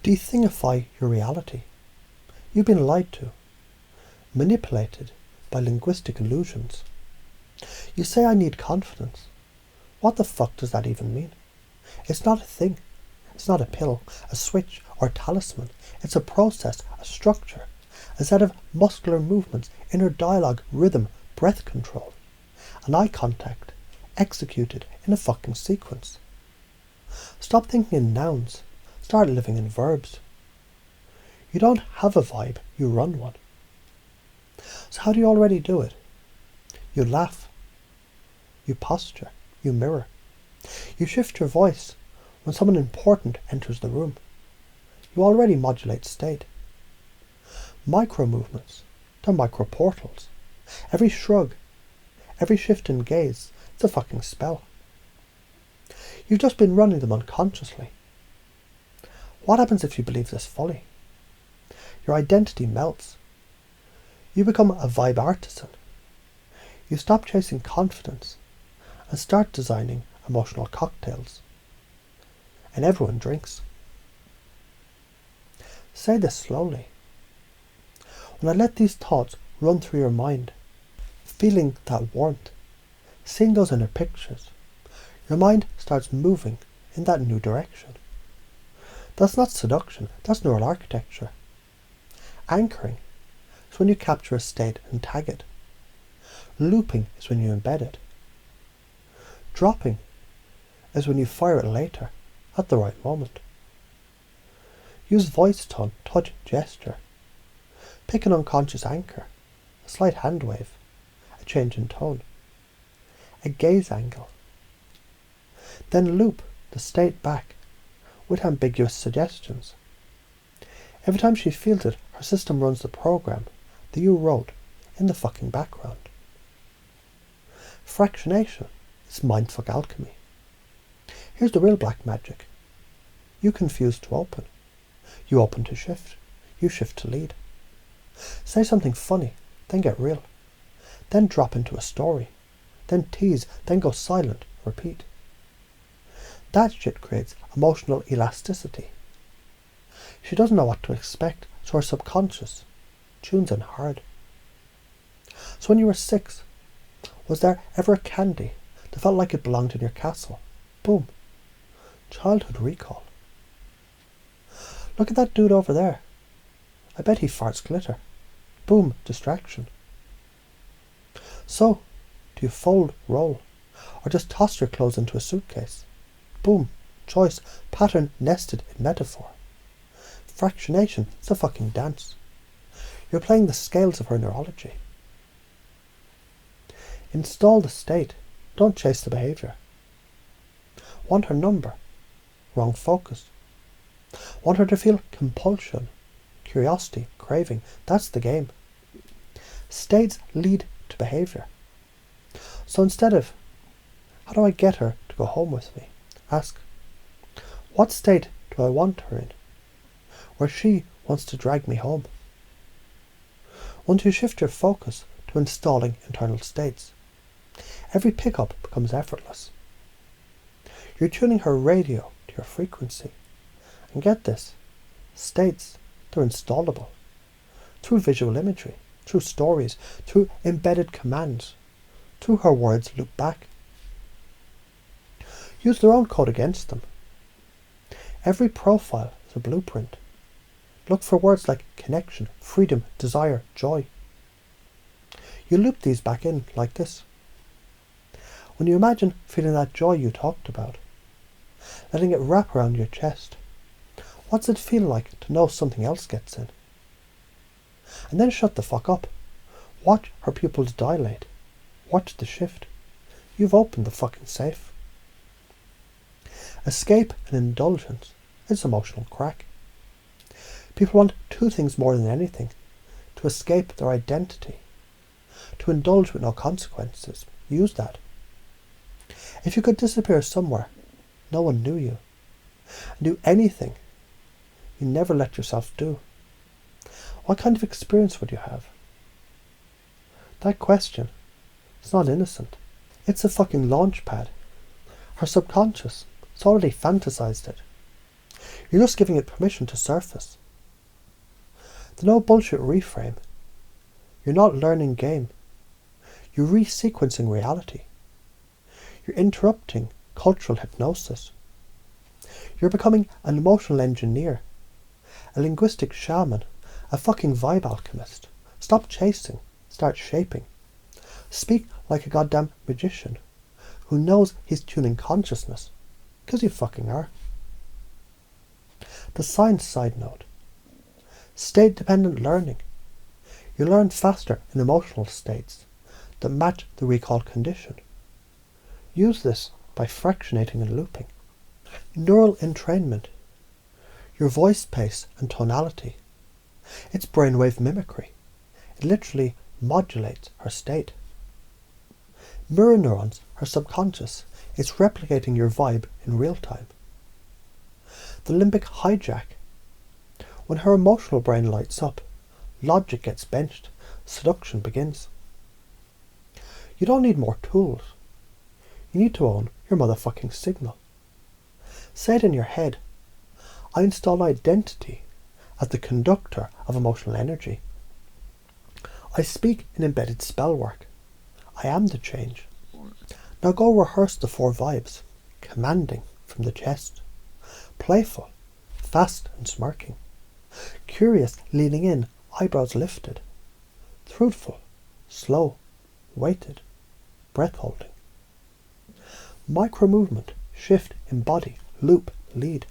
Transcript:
Dethingify your reality. You've been lied to, manipulated by linguistic illusions. You say I need confidence. What the fuck does that even mean? It's not a thing. It's not a pill, a switch, or a talisman. It's a process, a structure, a set of muscular movements, inner dialogue, rhythm, breath control, and eye contact, executed in a fucking sequence. Stop thinking in nouns. Start living in verbs. You don't have a vibe, you run one. So how do you already do it? You laugh. You posture. You mirror. You shift your voice when someone important enters the room. You already modulate state. Micro movements, they're micro portals. Every shrug, every shift in gaze, it's a fucking spell. You've just been running them unconsciously. What happens if you believe this fully? Your identity melts. You become a vibe artisan. You stop chasing confidence and start designing emotional cocktails. And everyone drinks. Say this slowly. When I let these thoughts run through your mind, feeling that warmth, seeing those inner pictures, your mind starts moving in that new direction. That's not seduction, that's neural architecture. Anchoring is when you capture a state and tag it. Looping is when you embed it. Dropping is when you fire it later, at the right moment. Use voice tone, touch, gesture. Pick an unconscious anchor, a slight hand wave, a change in tone, a gaze angle. Then loop the state back with ambiguous suggestions. Every time she feels it, her system runs the program that you wrote in the fucking background. Fractionation is mindfuck alchemy. Here's the real black magic. You confuse to open. You open to shift. You shift to lead. Say something funny, then get real. Then drop into a story. Then tease, then go silent, repeat. That shit creates emotional elasticity. She doesn't know what to expect, so her subconscious tunes in hard. So when you were 6, was there ever a candy that felt like it belonged in your castle? Boom. Childhood recall. Look at that dude over there. I bet he farts glitter. Boom, distraction. So, do you fold, roll, or just toss your clothes into a suitcase? Boom, choice, pattern nested in metaphor. Fractionation, it's a fucking dance. You're playing the scales of her neurology. Install the state, don't chase the behaviour. Want her number? Wrong focus. Want her to feel compulsion, curiosity, craving? That's the game. States lead to behaviour. So instead of, how do I get her to go home with me? Ask, what state do I want her in, where she wants to drag me home? Once you shift your focus to installing internal states, every pickup becomes effortless. You're tuning her radio to your frequency. And get this, states, they're installable. Through visual imagery, through stories, through embedded commands, through her words loop back. Use their own code against them. Every profile is a blueprint. Look for words like connection, freedom, desire, joy. You loop these back in like this. When you imagine feeling that joy you talked about, letting it wrap around your chest, what's it feel like to know something else gets in? And then shut the fuck up. Watch her pupils dilate. Watch the shift. You've opened the fucking safe. Escape and indulgence is emotional crack. People want two things more than anything: to escape their identity, to indulge with no consequences. Use that. If you could disappear somewhere, no one knew you, and do anything you never let yourself do, what kind of experience would you have? That question is not innocent. It's a fucking launch pad. Her subconscious, it's already fantasized it. You're just giving it permission to surface. The no bullshit reframe. You're not learning game. You're resequencing reality. You're interrupting cultural hypnosis. You're becoming an emotional engineer, a linguistic shaman, a fucking vibe alchemist. Stop chasing, start shaping. Speak like a goddamn magician who knows he's tuning consciousness, 'cause you fucking are. The science side note. State-dependent learning. You learn faster in emotional states that match the recall condition. Use this by fractionating and looping. Neural entrainment. Your voice pace and tonality. It's brainwave mimicry. It literally modulates her state. Mirror neurons are subconscious. It's replicating your vibe in real time. The limbic hijack. When her emotional brain lights up, logic gets benched, seduction begins. You don't need more tools. You need to own your motherfucking signal. Say it in your head. I install identity as the conductor of emotional energy. I speak in embedded spell work. I am the change. Now go rehearse the 4 vibes. Commanding from the chest. Playful, fast and smirking. Curious, leaning in, eyebrows lifted. Truthful, slow, weighted, breath holding. Micro movement, shift in body, loop, lead.